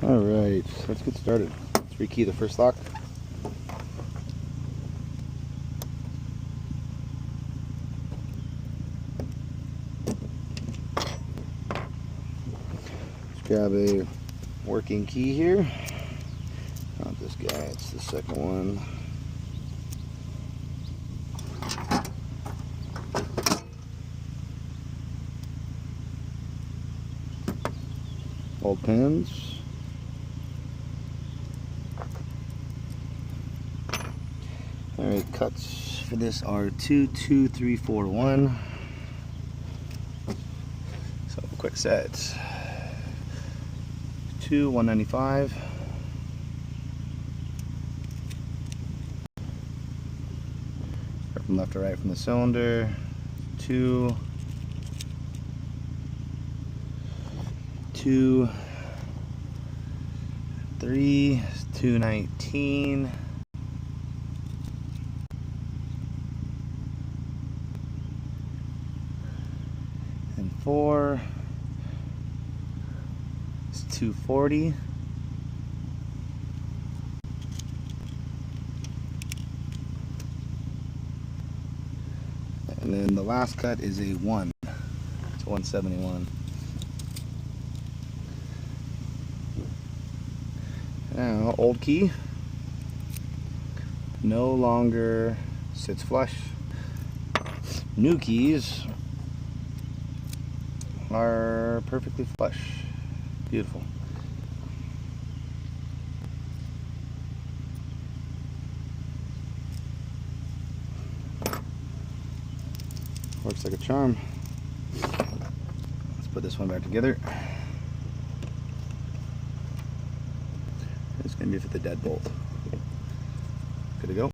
Alright, let's get started. Let's rekey the first lock. Let's grab a working key here. Not this guy, it's the second one. Old pins. Alright, cuts for this are 2, 2, 3, 4, 1. So quick sets. 2, 195. Start from left to right from the cylinder. 2, 2, 3, 219. And 4 is 240. And then the last cut is a 1. It's 171. Now, old key no longer sits flush. New keys are perfectly flush. Beautiful. Works like a charm. Let's put this one back together. It's going to be for the deadbolt. Good to go.